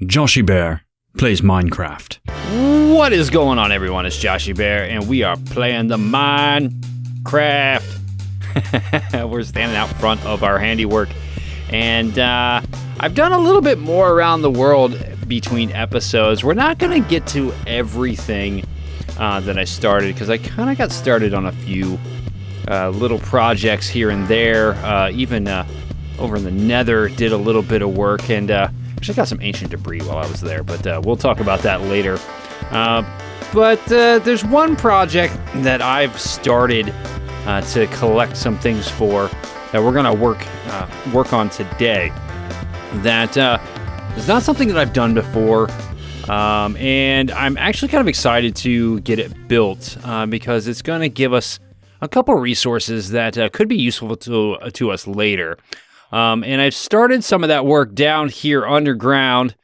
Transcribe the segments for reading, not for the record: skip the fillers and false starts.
Joshiebear plays Minecraft. What is going on, everyone? It's Joshiebear, and we are playing the Minecraft. We're standing out front of our handiwork, and I've done a little bit more around the world between episodes. We're not going to get to everything that I started, because I kind of got started on a few little projects here and there. Even over in the Nether, did a little bit of work, and actually got some ancient debris while I was there, but we'll talk about that later. But there's one project that I've started to collect some things for that we're going to work on today. That is not something that I've done before, and I'm actually kind of excited to get it built because it's going to give us a couple resources that could be useful to us later. And I've started some of that work down here underground.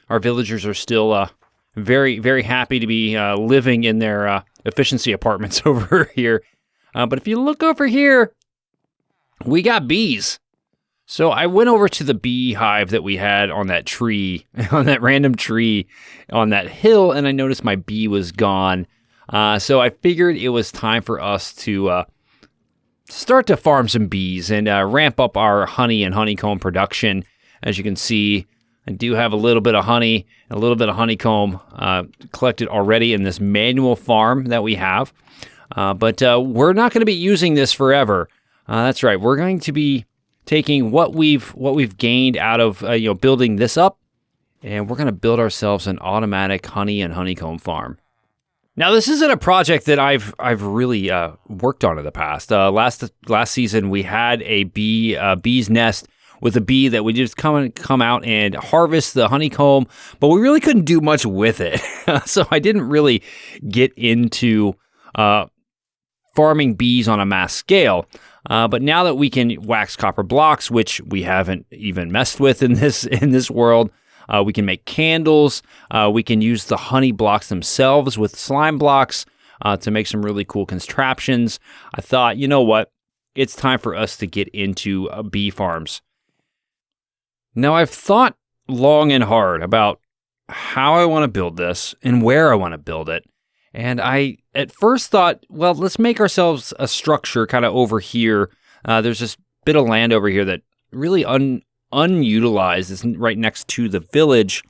Our villagers are still very, very happy to be living in their efficiency apartments over here. But if you look over here, we got bees. So I went over to the beehive that we had on that tree, on that random tree on that hill, and I noticed my bee was gone. So I figured it was time for us to start to farm some bees and ramp up our honey and honeycomb production. As you can see, I do have a little bit of honey and a little bit of honeycomb collected already in this manual farm that we have. But we're not going to be using this forever. That's right. We're going to be taking what we've gained out of building this up, and we're going to build ourselves an automatic honey and honeycomb farm. Now, this isn't a project that I've really worked on in the past. Last season, we had a bee's nest with a bee that we just come out and harvest the honeycomb, but we really couldn't do much with it. So I didn't really get into farming bees on a mass scale. But now that we can wax copper blocks, which we haven't even messed with in this world, we can make candles. We can use the honey blocks themselves with slime blocks to make some really cool contraptions. I thought, you know what? It's time for us to get into bee farms. Now, I've thought long and hard about how I want to build this and where I want to build it. And I, at first thought, well, let's make ourselves a structure kind of over here. There's this bit of land over here that really unutilized. It's right next to the village.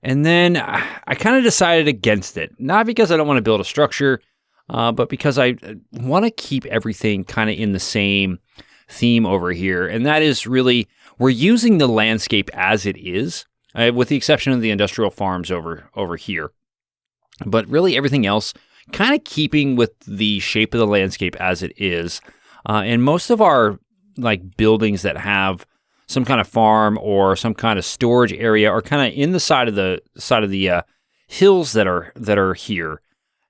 And then I kind of decided against it. Not because I don't want to build a structure, but because I want to keep everything kind of in the same theme over here. And that is really, we're using the landscape as it is, with the exception of the industrial farms over here. But really everything else kind of keeping with the shape of the landscape as it is. And most of our buildings that have some kind of farm or some kind of storage area are kind of in the side of the hills that are here.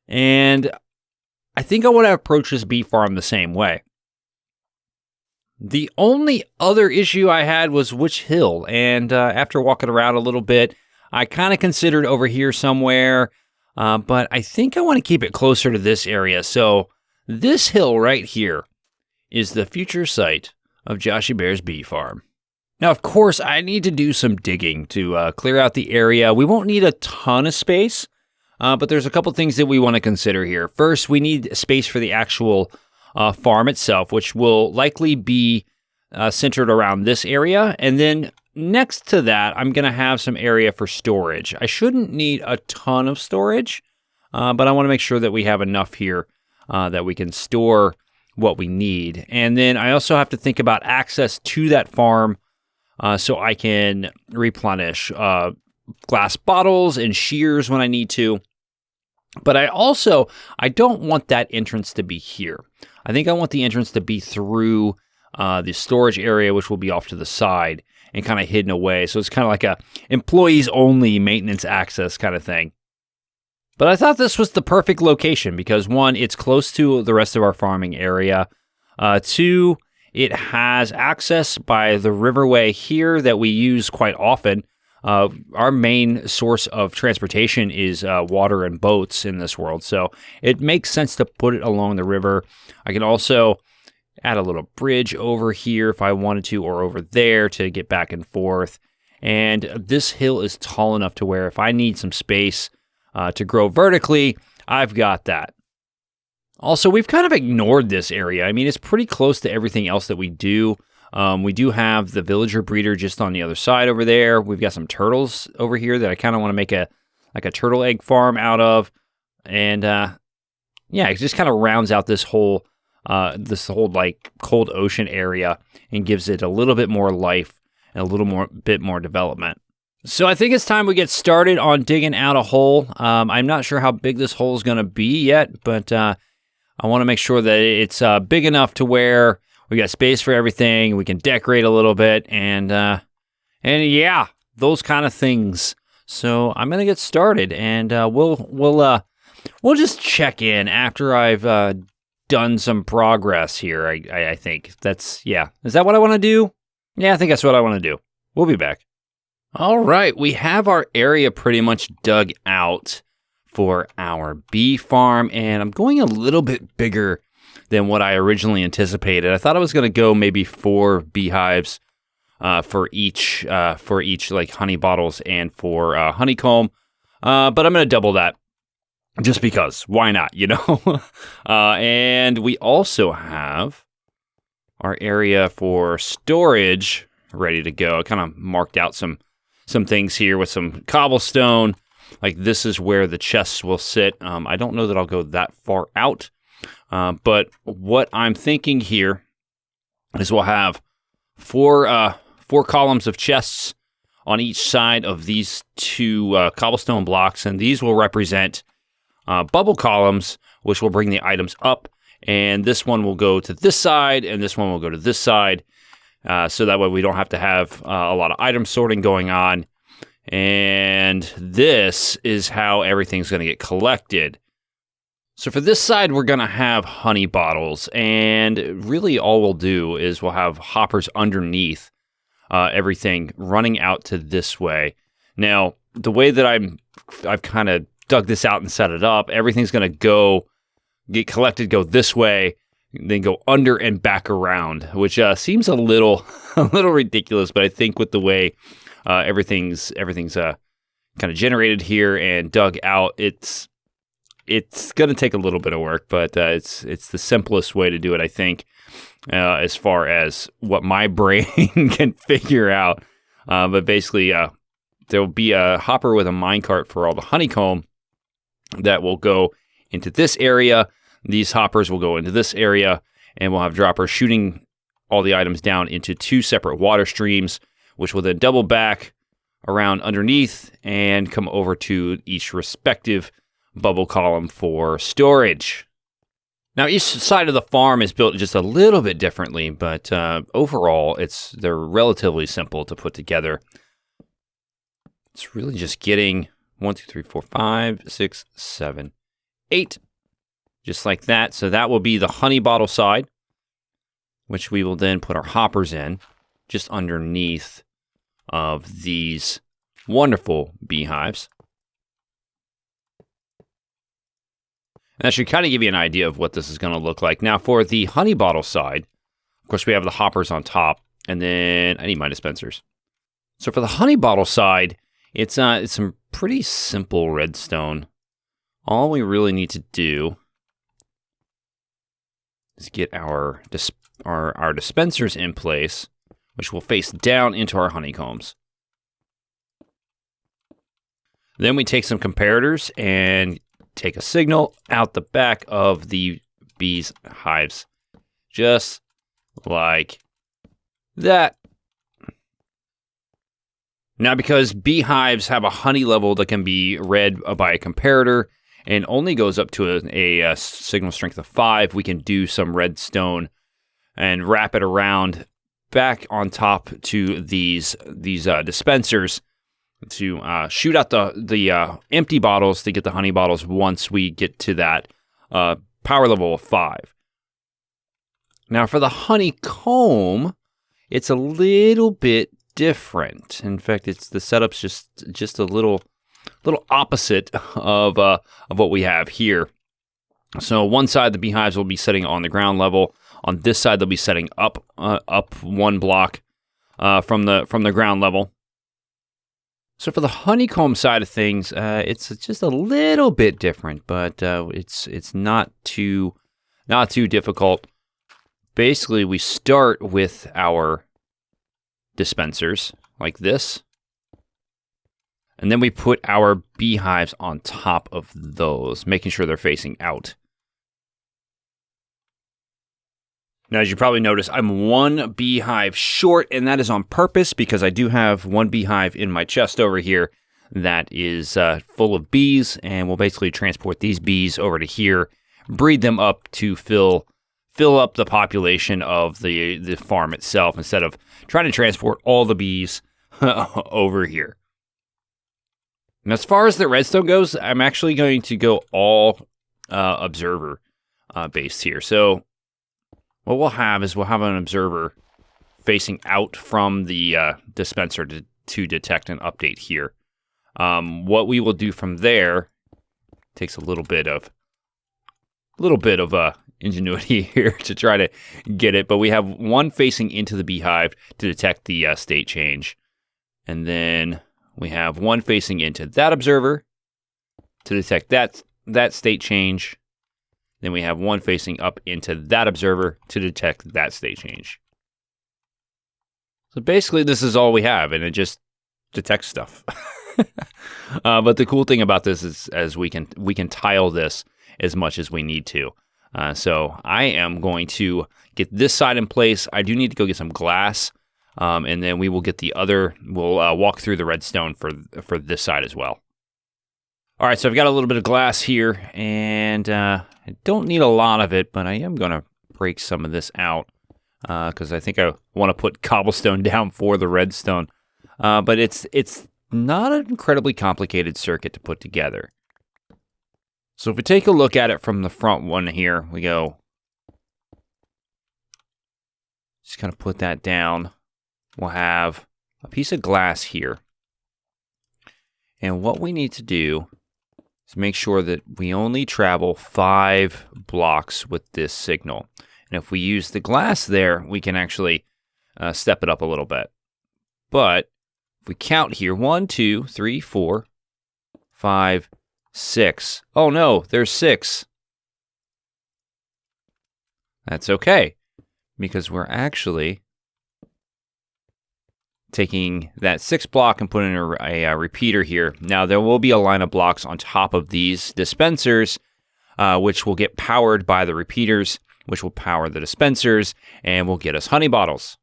And I think I want to approach this bee farm the same way. The only other issue I had was which hill. And after walking around a little bit, I kind of considered over here somewhere. But I think I want to keep it closer to this area. So this hill right here is the future site of Joshiebear's bee farm. Now, of course, I need to do some digging to clear out the area. We won't need a ton of space, but there's a couple things that we want to consider here. First, we need space for the actual farm itself, which will likely be centered around this area. And then next to that, I'm going to have some area for storage. I shouldn't need a ton of storage, but I want to make sure that we have enough here that we can store what we need. And then I also have to think about access to that farm so I can replenish glass bottles and shears when I need to. But I don't want that entrance to be here. I think I want the entrance to be through the storage area, which will be off to the side and kind of hidden away. So it's kind of like a employees only maintenance access kind of thing. But I thought this was the perfect location because one, it's close to the rest of our farming area. Two, it has access by the riverway here that we use quite often. Our main source of transportation is water and boats in this world. So it makes sense to put it along the river. I can also add a little bridge over here if I wanted to, or over there to get back and forth. And this hill is tall enough to where if I need some space to grow vertically, I've got that. Also, we've kind of ignored this area. I mean, it's pretty close to everything else that we do. We do have the villager breeder just on the other side over there. We've got some turtles over here that I kind of want to make a turtle egg farm out of. And yeah, it just kind of rounds out this whole like cold ocean area and gives it a little bit more life and a bit more development. So I think it's time we get started on digging out a hole. I'm not sure how big this hole is going to be yet, but I want to make sure that it's big enough to where we got space for everything. We can decorate a little bit, and yeah, those kind of things. So I'm gonna get started, and we'll just check in after I've done some progress here. I think that's Is that what I want to do? Yeah, I think that's what I want to do. We'll be back. All right, we have our area pretty much dug out for our bee farm, and I'm going a little bit bigger than what I originally anticipated. I thought I was going to go maybe 4 beehives for each like honey bottles and for honeycomb, but I'm going to double that just because. Why not? You know. And we also have our area for storage ready to go. I kind of marked out some things here with some cobblestone. Like this is where the chests will sit. I don't know that I'll go that far out, but what I'm thinking here is we'll have 4 columns of chests on each side of these 2 cobblestone blocks, and these will represent bubble columns, which will bring the items up, and this one will go to this side, and this one will go to this side, so that way we don't have to have a lot of item sorting going on. And this is how everything's going to get collected. So for this side, we're going to have honey bottles, and really all we'll do is we'll have hoppers underneath everything running out to this way. Now, the way that I've kind of dug this out and set it up, everything's going to get collected, go this way, then go under and back around, which seems a little ridiculous, but I think with the way everything's kind of generated here and dug out, it's going to take a little bit of work, but it's the simplest way to do it, I think, as far as what my brain can figure out. But basically, there will be a hopper with a minecart for all the honeycomb that will go into this area. These hoppers will go into this area, and we'll have droppers shooting all the items down into 2 separate water streams, which will then double back around underneath and come over to each respective bubble column for storage. Now, each side of the farm is built just a little bit differently, but overall, they're relatively simple to put together. It's really just getting 1, 2, 3, 4, 5, 6, 7, 8, just like that. So that will be the honey bottle side, which we will then put our hoppers in just underneath of these wonderful beehives. And that should kind of give you an idea of what this is going to look like. Now, for the honey bottle side, of course, we have the hoppers on top, and then I need my dispensers. So for the honey bottle side, it's some pretty simple redstone. All we really need to do is get our dispensers in place, which will face down into our honeycombs. Then we take some comparators and take a signal out the back of the bees' hives, just like that. Now, because beehives have a honey level that can be read by a comparator and only goes up to a signal strength of 5, we can do some redstone and wrap it around back on top to these dispensers to shoot out the empty bottles to get the honey bottles once we get to that power level of 5. Now, for the honeycomb, it's a little bit different. In fact, the setup's just a little opposite of what we have here. So one side, the beehives will be sitting on the ground level. On this side, they'll be setting up 1 block from the ground level. So for the honeycomb side of things, it's just a little bit different, but it's not too difficult. Basically, we start with our dispensers like this, and then we put our beehives on top of those, making sure they're facing out. Now, as you probably noticed, I'm one beehive short, and that is on purpose because I do have one beehive in my chest over here that is full of bees, and we'll basically transport these bees over to here, breed them up to fill up the population of the farm itself instead of trying to transport all the bees over here. And as far as the redstone goes, I'm actually going to go all observer based here. So what we'll have an observer facing out from the dispenser to detect an update here. What we will do from there takes a little bit of ingenuity here to try to get it, but we have one facing into the beehive to detect the state change, and then we have one facing into that observer to detect that state change. Then we have one facing up into that observer to detect that state change. So basically, this is all we have, and it just detects stuff. But the cool thing about this is we can tile this as much as we need to. So I am going to get this side in place. I do need to go get some glass, and then we will get the other. We'll walk through the redstone for this side as well. All right, so I've got a little bit of glass here, and I don't need a lot of it, but I am going to break some of this out because I think I want to put cobblestone down for the redstone. But it's not an incredibly complicated circuit to put together. So if we take a look at it from the front one here, we go, just kind of put that down. We'll have a piece of glass here. And what we need to do is make sure that we only travel 5 blocks with this signal. And if we use the glass there, we can actually step it up a little bit. But if we count here, 1, 2, 3, 4, 5, 6. Oh no, there's 6. That's okay, because we're actually taking that 6 block and putting a repeater here. Now, there will be a line of blocks on top of these dispensers, which will get powered by the repeaters, which will power the dispensers, and will get us honey bottles.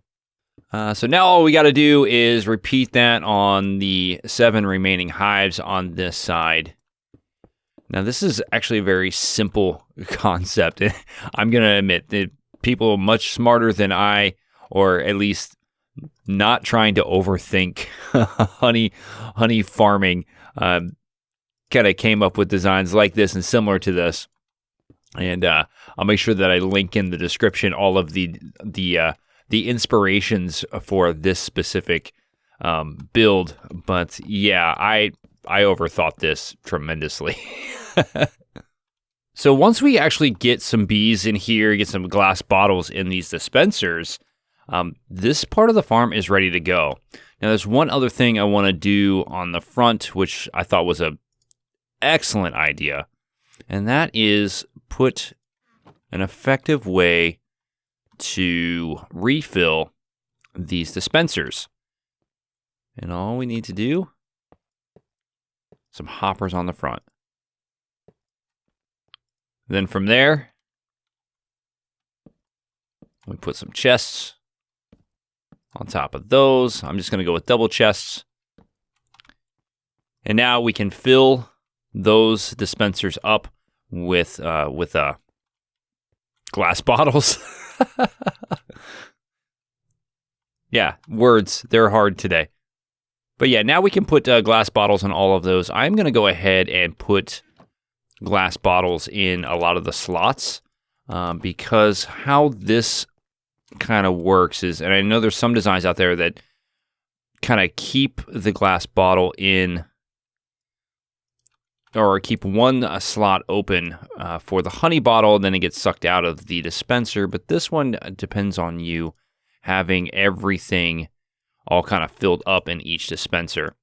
So now all we got to do is repeat that on the 7 remaining hives on this side. Now, this is actually a very simple concept. I'm going to admit that people much smarter than I, or at least not trying to overthink honey farming, kind of came up with designs like this and similar to this. And I'll make sure that I link in the description all of the inspirations for this specific build. But yeah, I overthought this tremendously. So once we actually get some bees in here, get some glass bottles in these dispensers, this part of the farm is ready to go. Now, there's one other thing I want to do on the front, which I thought was an excellent idea, and that is put an effective way to refill these dispensers. And all we need to do, some hoppers on the front. Then from there, we put some chests on top of those. I'm just going to go with double chests. And now we can fill those dispensers up with glass bottles. Yeah, words, they're hard today. But yeah, now we can put glass bottles on all of those. I'm going to go ahead and put glass bottles in a lot of the slots because how this kind of works is, and I know there's some designs out there that kind of keep the glass bottle in or keep one slot open for the honey bottle, and then it gets sucked out of the dispenser. But this one depends on you having everything all kind of filled up in each dispenser.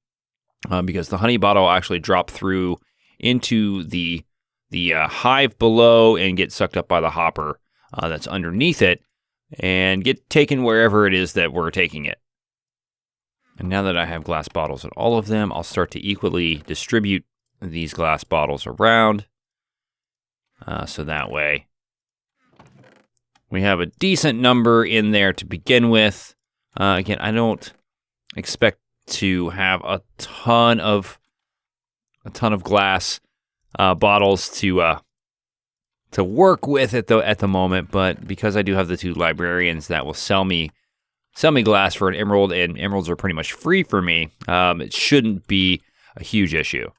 because the honey bottle will actually drop through into the hive below and get sucked up by the hopper that's underneath it and get taken wherever it is that we're taking it. And now that I have glass bottles in all of them, I'll start to equally distribute these glass bottles around. So that way we have a decent number in there to begin with. Again, I don't expect to have a ton of glass bottles to work with at the moment, but because I do have the 2 librarians that will sell me glass for an emerald, and emeralds are pretty much free for me, it shouldn't be a huge issue.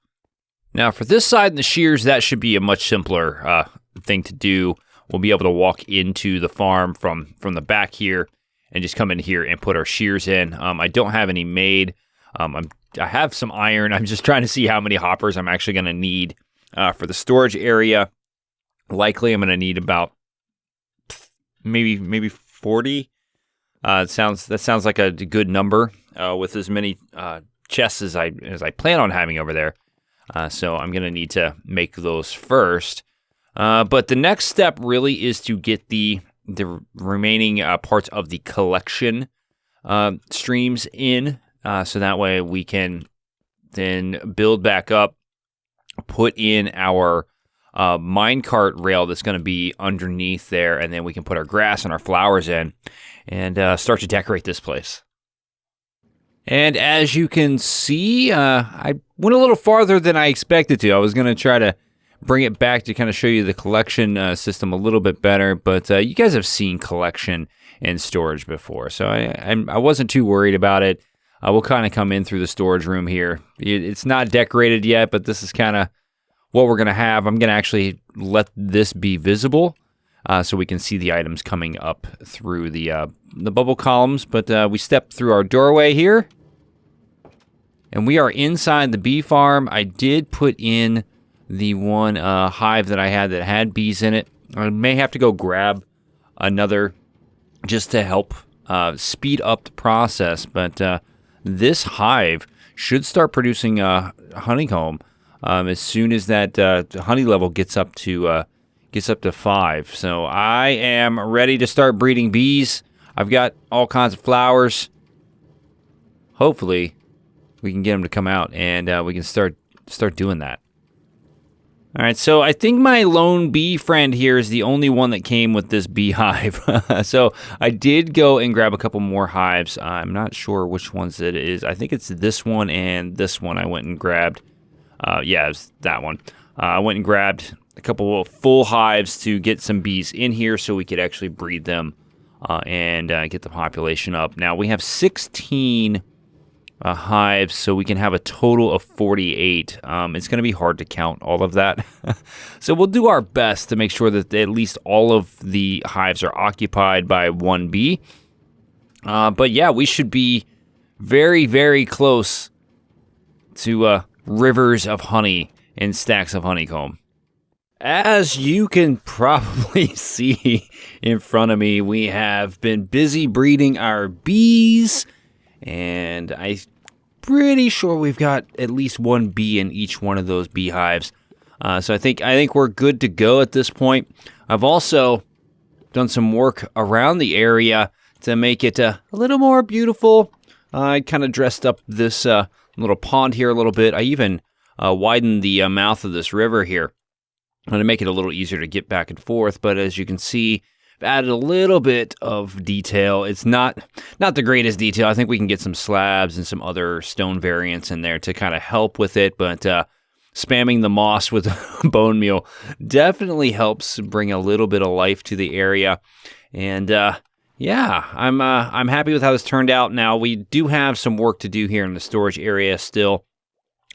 Now for this side and the shears, that should be a much simpler thing to do. We'll be able to walk into the farm from the back here and just come in here and put our shears in. I don't have any made. I have some iron. I'm just trying to see how many hoppers I'm actually going to need for the storage area. Likely I'm going to need about maybe 40. That sounds like a good number with as many chests as I plan on having over there. So I'm going to need to make those first. But the next step really is to get the remaining parts of the collection streams in, so that way we can then build back up, put in our minecart rail that's going to be underneath there, and then we can put our grass and our flowers in and start to decorate this place. And as you can see, I went a little farther than I expected to. I was going to try to bring it back to kind of show you the collection system a little bit better, but you guys have seen collection and storage before, so I wasn't too worried about it. We'll kind of come in through the storage room here. It's not decorated yet, but this is kind of what we're going to have. I'm going to actually let this be visible so we can see the items coming up through the bubble columns, but we step through our doorway here, and we are inside the bee farm. I did put in the one hive that I had that had bees in it. I may have to go grab another just to help speed up the process, but this hive should start producing honeycomb as soon as that honey level gets up to 5. So I am ready to start breeding bees. I've got all kinds of flowers. Hopefully we can get them to come out and we can start doing that. All right, so I think my lone bee friend here is the only one that came with this beehive. So I did go and grab a couple more hives. I'm not sure which ones it is. I think it's this one and this one I went and grabbed. Yeah, it was that one. I went and grabbed a couple of full hives to get some bees in here so we could actually breed them and get the population up. Now, we have 16 hives, so we can have a total of 48. It's going to be hard to count all of that. So we'll do our best to make sure that at least all of the hives are occupied by one bee. But yeah, we should be very, very close to rivers of honey and stacks of honeycomb. As you can probably see in front of me, we have been busy breeding our bees, and I'm pretty sure we've got at least one bee in each one of those beehives. So I think we're good to go at this point. I've also done some work around the area to make it a little more beautiful. I kind of dressed up this little pond here a little bit. I even widened the mouth of this river here to make it a little easier to get back and forth. But as you can see, I've added a little bit of detail. It's not the greatest detail. I think we can get some slabs and some other stone variants in there to kind of help with it. But spamming the moss with bone meal definitely helps bring a little bit of life to the area. And yeah, I'm happy with how this turned out. Now, we do have some work to do here in the storage area still.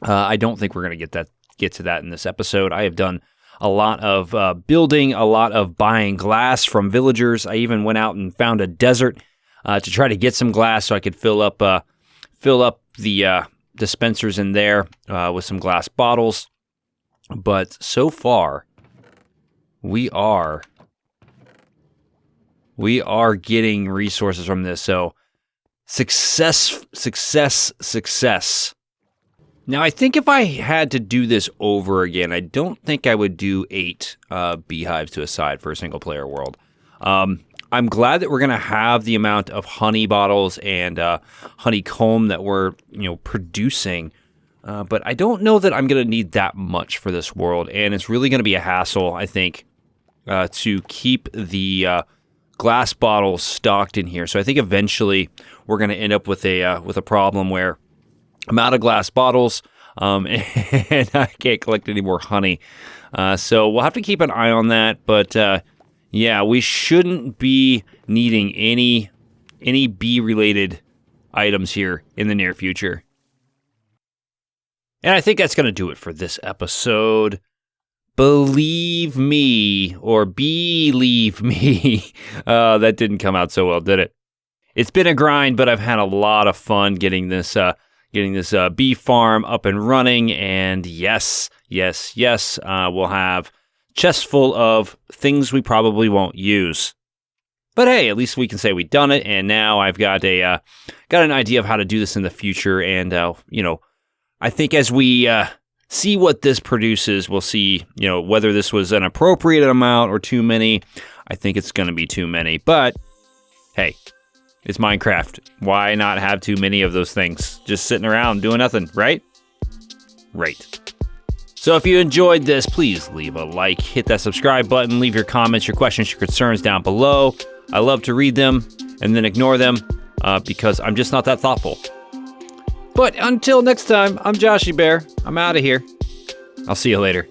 I don't think we're going to get to that in this episode. I have done a lot of building, a lot of buying glass from villagers. I even went out and found a desert to try to get some glass so I could fill up the dispensers in there with some glass bottles. But so far, we are getting resources from this. So success. Now, I think if I had to do this over again, I don't think I would do 8 beehives to a side for a single-player world. I'm glad that we're going to have the amount of honey bottles and honeycomb that we're, producing. But I don't know that I'm going to need that much for this world, and it's really going to be a hassle, I think, to keep the glass bottles stocked in here. So I think eventually we're going to end up with a problem where I'm out of glass bottles, and I can't collect any more honey. So we'll have to keep an eye on that. But yeah, we shouldn't be needing any bee-related items here in the near future. And I think that's going to do it for this episode. Believe me, or believe me, that didn't come out so well, did it? It's been a grind, but I've had a lot of fun getting this bee farm up and running. And yes, we'll have chests full of things we probably won't use. But hey, at least we can say we've done it. And now I've got an idea of how to do this in the future. And I think as we see what this produces, we'll see, whether this was an appropriate amount or too many. I think it's going to be too many. But hey, it's Minecraft. Why not have too many of those things just sitting around doing nothing, right? Right. So if you enjoyed this, please leave a like, hit that subscribe button, leave your comments, your questions, your concerns down below. I love to read them and then ignore them because I'm just not that thoughtful. But until next time, I'm Joshiebear. I'm out of here. I'll see you later.